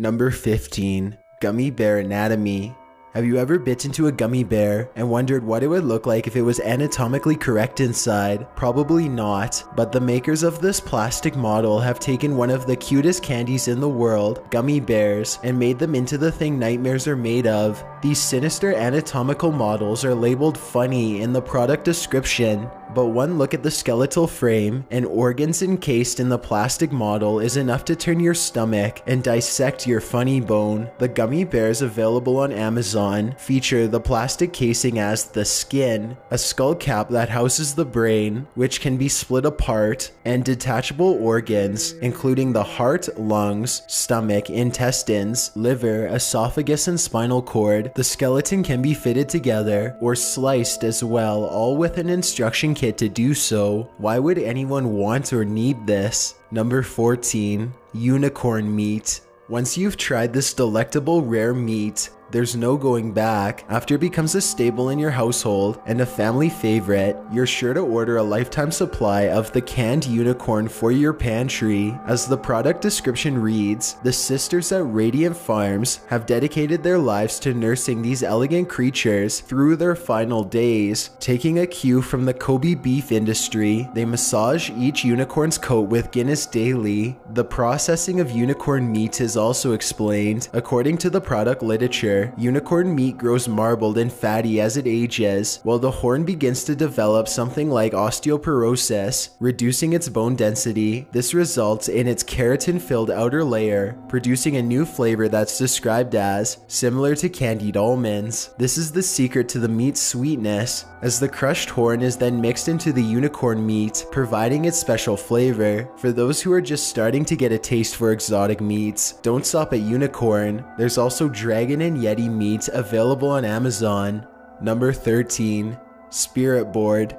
Number 15. Gummy Bear Anatomy. Have you ever bit into a gummy bear and wondered what it would look like if it was anatomically correct inside? Probably not, but the makers of this plastic model have taken one of the cutest candies in the world, gummy bears, and made them into the thing nightmares are made of. These sinister anatomical models are labeled funny in the product description, but one look at the skeletal frame and organs encased in the plastic model is enough to turn your stomach and dissect your funny bone. The gummy bears available on Amazon feature the plastic casing as the skin, a skull cap that houses the brain, which can be split apart, and detachable organs, including the heart, lungs, stomach, intestines, liver, esophagus, and spinal cord. The skeleton can be fitted together or sliced as well, all with an instruction kit to do so. Why would anyone want or need this? Number 14. Unicorn meat. Once you've tried this delectable rare meat, there's no going back. After it becomes a staple in your household and a family favorite, you're sure to order a lifetime supply of the canned unicorn for your pantry. As the product description reads, the sisters at Radiant Farms have dedicated their lives to nursing these elegant creatures through their final days. Taking a cue from the Kobe beef industry, they massage each unicorn's coat with Guinness daily. The processing of unicorn meat is also explained. According to the product literature, unicorn meat grows marbled and fatty as it ages, while the horn begins to develop something like osteoporosis, reducing its bone density. This results in its keratin-filled outer layer, producing a new flavor that's described as similar to candied almonds. This is the secret to the meat's sweetness, as the crushed horn is then mixed into the unicorn meat, providing its special flavor. For those who are just starting to get a taste for exotic meats, don't stop at unicorn. There's also dragon and yeti meat available on Amazon. Number 13. Spirit board.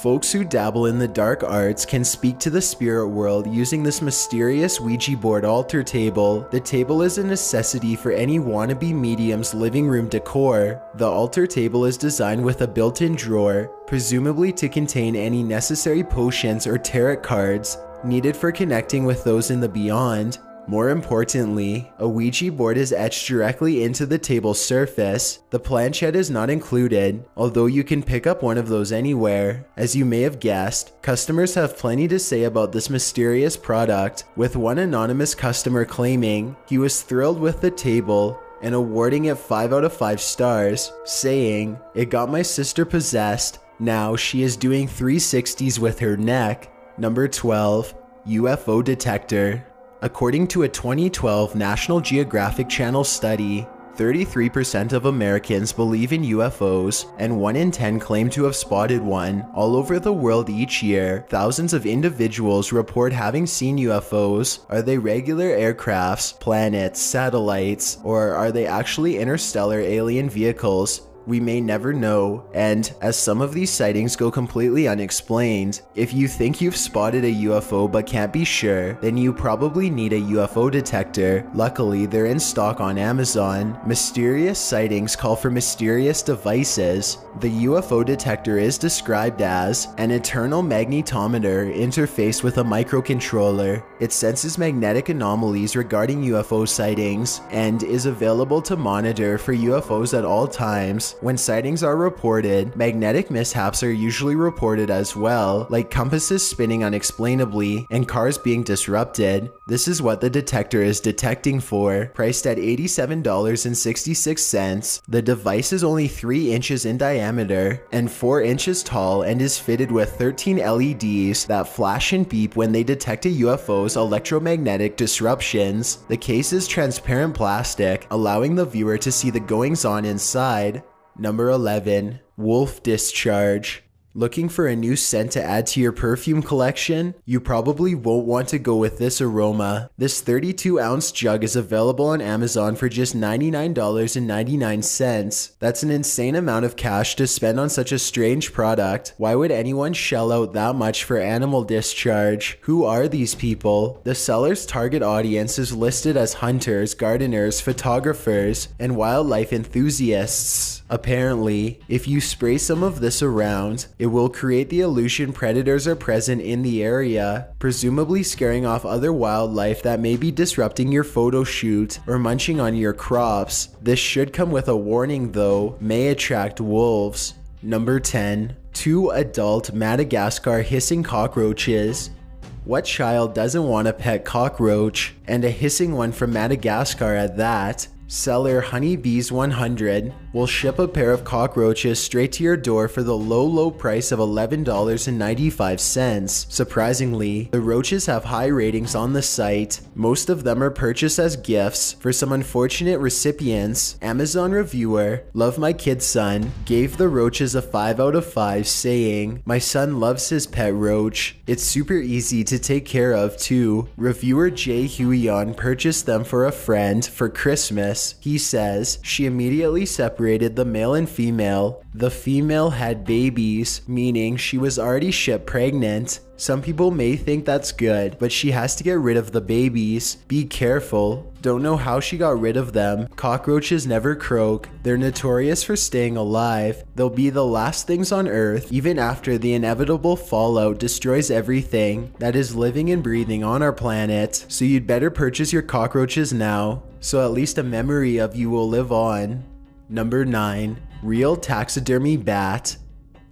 Folks who dabble in the dark arts can speak to the spirit world using this mysterious Ouija board altar table. The table is a necessity for any wannabe medium's living room decor. The altar table is designed with a built-in drawer, presumably to contain any necessary potions or tarot cards needed for connecting with those in the beyond. More importantly, a Ouija board is etched directly into the table's surface. The planchette is not included, although you can pick up one of those anywhere. As you may have guessed, customers have plenty to say about this mysterious product, with one anonymous customer claiming he was thrilled with the table and awarding it 5 out of 5 stars, saying, "It got my sister possessed. Now she is doing 360s with her neck." Number 12. UFO detector. According to a 2012 National Geographic Channel study, 33% of Americans believe in UFOs, and 1 in 10 claim to have spotted one. All over the world each year, thousands of individuals report having seen UFOs. Are they regular aircrafts, planets, satellites, or are they actually interstellar alien vehicles? We may never know, and as some of these sightings go completely unexplained, if you think you've spotted a UFO but can't be sure, then you probably need a UFO detector. Luckily, they're in stock on Amazon. Mysterious sightings call for mysterious devices. The UFO detector is described as an eternal magnetometer interfaced with a microcontroller. It senses magnetic anomalies regarding UFO sightings and is available to monitor for UFOs at all times. When sightings are reported, magnetic mishaps are usually reported as well, like compasses spinning unexplainably and cars being disrupted. This is what the detector is detecting for. Priced at $87.66, the device is only 3 inches in diameter and 4 inches tall and is fitted with 13 LEDs that flash and beep when they detect a UFO's electromagnetic disruptions. The case is transparent plastic, allowing the viewer to see the goings-on inside. Number 11. Wolf discharge. Looking for a new scent to add to your perfume collection? You probably won't want to go with this aroma. This 32-ounce jug is available on Amazon for just $99.99. That's an insane amount of cash to spend on such a strange product. Why would anyone shell out that much for animal discharge? Who are these people? The seller's target audience is listed as hunters, gardeners, photographers, and wildlife enthusiasts. Apparently, if you spray some of this around, It will create the illusion predators are present in the area, presumably scaring off other wildlife that may be disrupting your photo shoot or munching on your crops. This should come with a warning though, may attract wolves. Number 10. 2 adult Madagascar hissing cockroaches. What child doesn't want a pet cockroach, and a hissing one from Madagascar at that? Seller Honeybees 100 will ship a pair of cockroaches straight to your door for the low price of $11.95. Surprisingly, the roaches have high ratings on the site. Most of them are purchased as gifts for some unfortunate recipients. Amazon reviewer Love My Kid's Son gave the roaches a 5 out of 5, saying, "My son loves his pet roach. It's super easy to take care of too." Reviewer Jay Huion purchased them for a friend for Christmas. He says she immediately separated the male and female. The female had babies, meaning she was already ship pregnant. Some people may think that's good, but she has to get rid of the babies. Be careful. Don't know how she got rid of them. Cockroaches never croak. They're notorious for staying alive. They'll be the last things on Earth, even after the inevitable fallout destroys everything that is living and breathing on our planet. So you'd better purchase your cockroaches now, so at least a memory of you will live on. Number 9. Real taxidermy bat.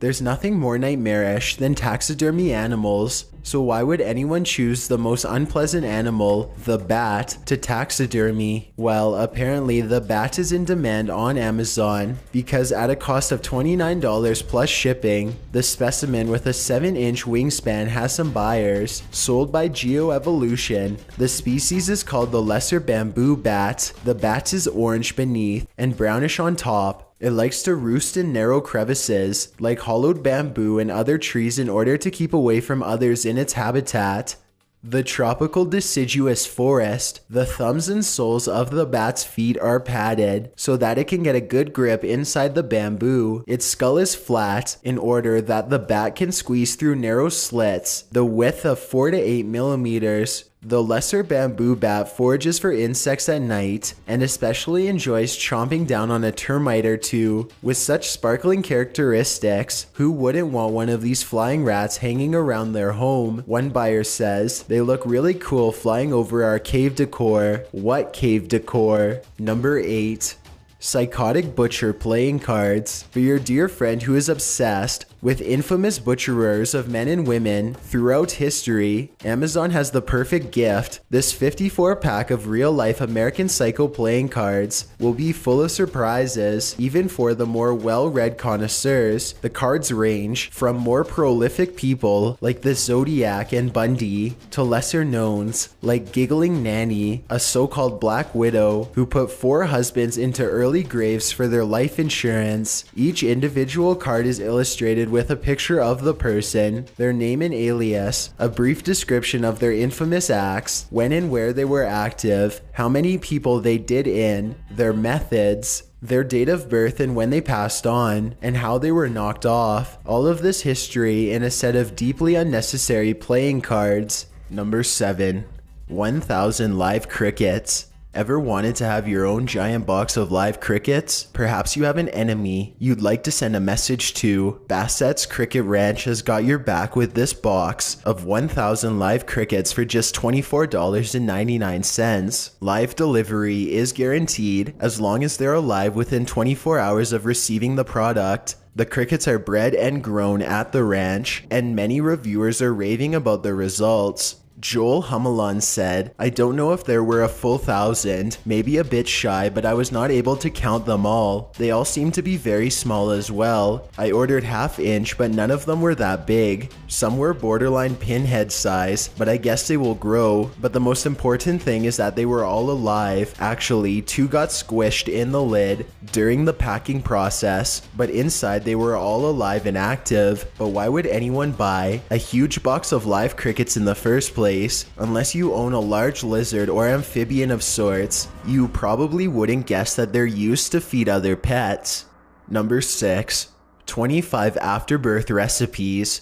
There's nothing more nightmarish than taxidermy animals, so why would anyone choose the most unpleasant animal, the bat, to taxidermy? Well, apparently the bat is in demand on Amazon because at a cost of $29 plus shipping, the specimen with a 7-inch wingspan has some buyers. Sold by GeoEvolution, the species is called the lesser bamboo bat. The bat is orange beneath and brownish on top. It likes to roost in narrow crevices, like hollowed bamboo and other trees, in order to keep away from others in its habitat. The tropical deciduous forest. The thumbs and soles of the bat's feet are padded so that it can get a good grip inside the bamboo. Its skull is flat in order that the bat can squeeze through narrow slits, the width of 4 to 8 millimeters. The lesser bamboo bat forages for insects at night and especially enjoys chomping down on a termite or two. With such sparkling characteristics, who wouldn't want one of these flying rats hanging around their home? One buyer says, "They look really cool flying over our cave decor." What cave decor? Number 8. Psychotic butcher playing cards. For your dear friend who is obsessed with infamous butcherers of men and women throughout history, Amazon has the perfect gift. This 54-pack of real-life American Psycho playing cards will be full of surprises, even for the more well-read connoisseurs. The cards range from more prolific people like the Zodiac and Bundy to lesser knowns like Giggling Nanny, a so-called Black Widow who put 4 husbands into early graves for their life insurance. Each individual card is illustrated with a picture of the person, their name and alias, a brief description of their infamous acts, when and where they were active, how many people they did in, their methods, their date of birth and when they passed on, and how they were knocked off. All of this history in a set of deeply unnecessary playing cards. Number 7. 1000 live crickets. Ever wanted to have your own giant box of live crickets? Perhaps you have an enemy you'd like to send a message to. Bassett's Cricket Ranch has got your back with this box of 1000 live crickets for just $24.99. Live delivery is guaranteed as long as they're alive within 24 hours of receiving the product. The crickets are bred and grown at the ranch, and many reviewers are raving about the results. Joel Hummelon said, "I don't know if there were a full 1,000, maybe a bit shy, but I was not able to count them all. They all seem to be very small as well. I ordered half-inch, but none of them were that big. Some were borderline pinhead size, but I guess they will grow. But the most important thing is that they were all alive. Actually, 2 got squished in the lid during the packing process, but inside they were all alive and active. But why would anyone buy a huge box of live crickets in the first place? Unless you own a large lizard or amphibian of sorts, you probably wouldn't guess that they're used to feed other pets." Number 6. 25 afterbirth recipes.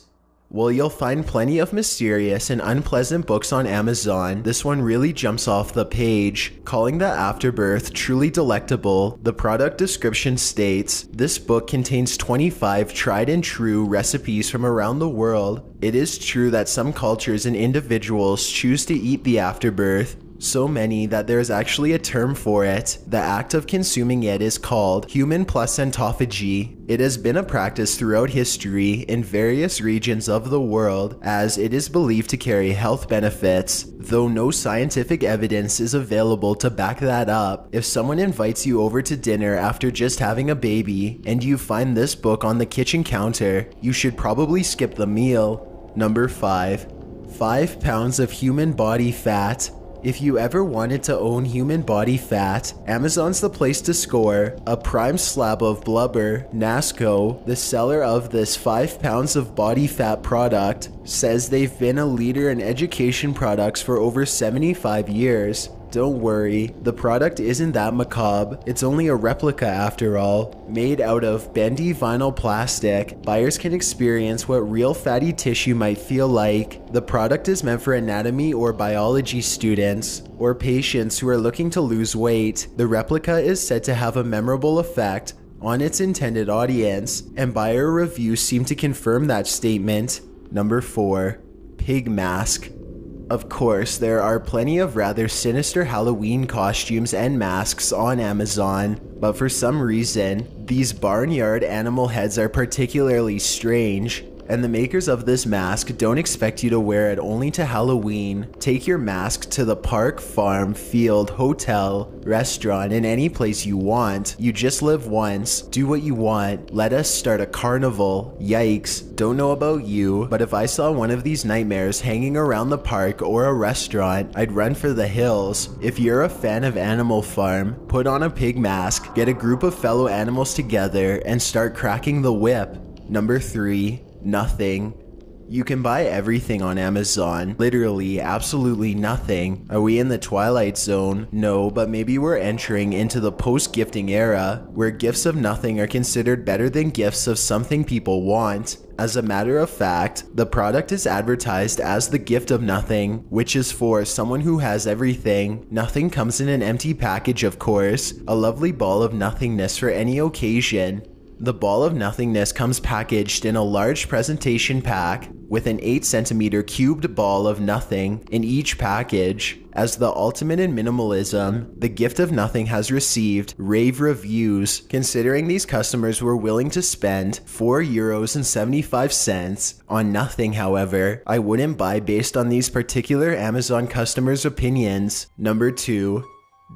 Well, you'll find plenty of mysterious and unpleasant books on Amazon. This one really jumps off the page. Calling the Afterbirth truly delectable, the product description states, this book contains 25 tried and true recipes from around the world. It is true that some cultures and individuals choose to eat the afterbirth, so many that there is actually a term for it. The act of consuming it is called human placentophagy. It has been a practice throughout history in various regions of the world, as it is believed to carry health benefits, though no scientific evidence is available to back that up. If someone invites you over to dinner after just having a baby, and you find this book on the kitchen counter, you should probably skip the meal. Number 5. 5 pounds of human body fat. If you ever wanted to own human body fat, Amazon's the place to score. A prime slab of blubber, Nasco, the seller of this 5 pounds of body fat product, says they've been a leader in education products for over 75 years. Don't worry, the product isn't that macabre. It's only a replica after all. Made out of bendy vinyl plastic, buyers can experience what real fatty tissue might feel like. The product is meant for anatomy or biology students, or patients who are looking to lose weight. The replica is said to have a memorable effect on its intended audience, and buyer reviews seem to confirm that statement. Number 4. Pig mask. Of course, there are plenty of rather sinister Halloween costumes and masks on Amazon, but for some reason, these barnyard animal heads are particularly strange, and the makers of this mask don't expect you to wear it only to Halloween. Take your mask to the park, farm, field, hotel, restaurant, and any place you want. You just live once. Do what you want. Let us start a carnival. Yikes. Don't know about you, but if I saw one of these nightmares hanging around the park or a restaurant, I'd run for the hills. If you're a fan of Animal Farm, put on a pig mask, get a group of fellow animals together, and start cracking the whip. Number 3. Nothing. You can buy everything on Amazon. Literally, absolutely nothing. Are we in the Twilight Zone? No, but maybe we're entering into the post-gifting era, where gifts of nothing are considered better than gifts of something people want. As a matter of fact, the product is advertised as the gift of nothing, which is for someone who has everything. Nothing comes in an empty package, of course. A lovely ball of nothingness for any occasion. The ball of nothingness comes packaged in a large presentation pack with an 8cm cubed ball of nothing in each package. As the ultimate in minimalism, the gift of nothing has received rave reviews. Considering these customers were willing to spend €4.75 on nothing, however, I wouldn't buy based on these particular Amazon customers' opinions. Number 2.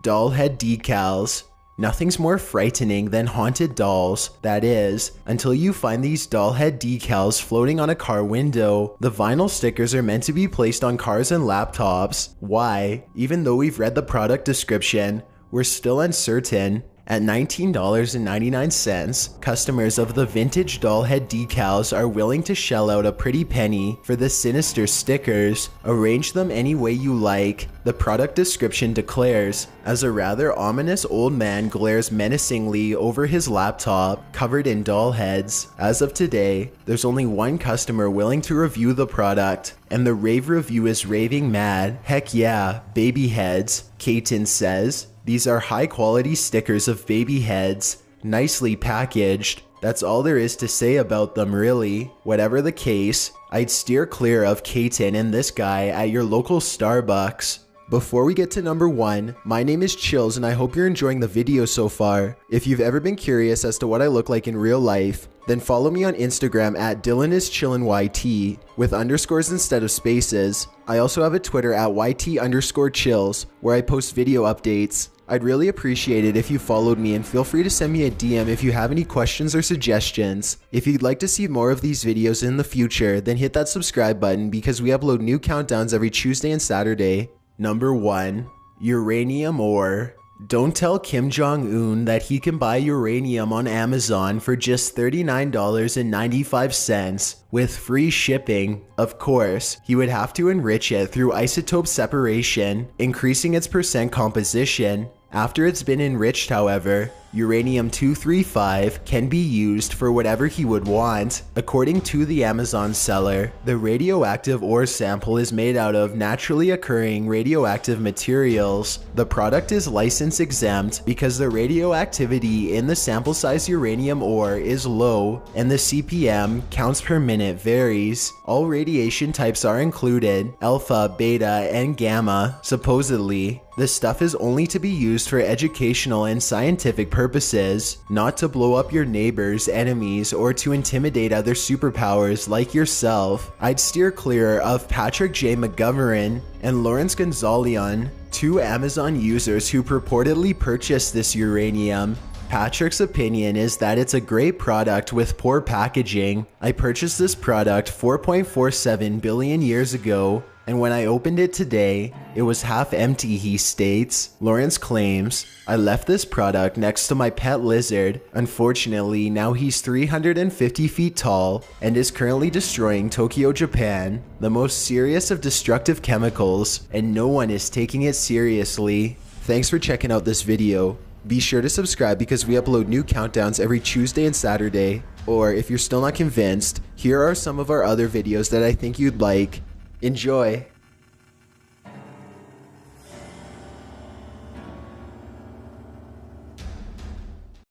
Doll head decals. Nothing's more frightening than haunted dolls, that is, until you find these doll head decals floating on a car window. The vinyl stickers are meant to be placed on cars and laptops. Why? Even though we've read the product description, we're still uncertain. At $19.99, customers of the vintage doll head decals are willing to shell out a pretty penny for the sinister stickers. Arrange them any way you like, the product description declares, as a rather ominous old man glares menacingly over his laptop covered in doll heads. As of today, there's only one customer willing to review the product, and the rave review is raving mad. Heck yeah, baby heads, Kaiten says. These are high quality stickers of baby heads, nicely packaged. That's all there is to say about them, really. Whatever the case, I'd steer clear of Kaiten and this guy at your local Starbucks. Before we get to number 1, my name is Chills and I hope you're enjoying the video so far. If you've ever been curious as to what I look like in real life, then follow me on Instagram at DylanIsChillinYT with underscores instead of spaces. I also have a Twitter at YT_chills where I post video updates. I'd really appreciate it if you followed me, and feel free to send me a DM if you have any questions or suggestions. If you'd like to see more of these videos in the future, then hit that subscribe button because we upload new countdowns every Tuesday and Saturday. Number 1. Uranium ore. Don't tell Kim Jong-un that he can buy uranium on Amazon for just $39.95 with free shipping. Of course, he would have to enrich it through isotope separation, increasing its percent composition. After it's been enriched, however, uranium-235 can be used for whatever he would want. According to the Amazon seller, the radioactive ore sample is made out of naturally occurring radioactive materials. The product is license exempt because the radioactivity in the sample size uranium ore is low and the CPM counts per minute varies. All radiation types are included, alpha, beta, and gamma, supposedly. This stuff is only to be used for educational and scientific purposes, not to blow up your neighbors, enemies, or to intimidate other superpowers like yourself. I'd steer clear of Patrick J. McGovern and Lawrence Gonzalian, two Amazon users who purportedly purchased this uranium. Patrick's opinion is that it's a great product with poor packaging. I purchased this product 4.47 billion years ago, and when I opened it today, it was half empty, he states. Lawrence claims, I left this product next to my pet lizard. Unfortunately, now he's 350 feet tall and is currently destroying Tokyo, Japan, the most serious of destructive chemicals, and no one is taking it seriously. Thanks for checking out this video. Be sure to subscribe because we upload new countdowns every Tuesday and Saturday. Or if you're still not convinced, here are some of our other videos that I think you'd like. Enjoy!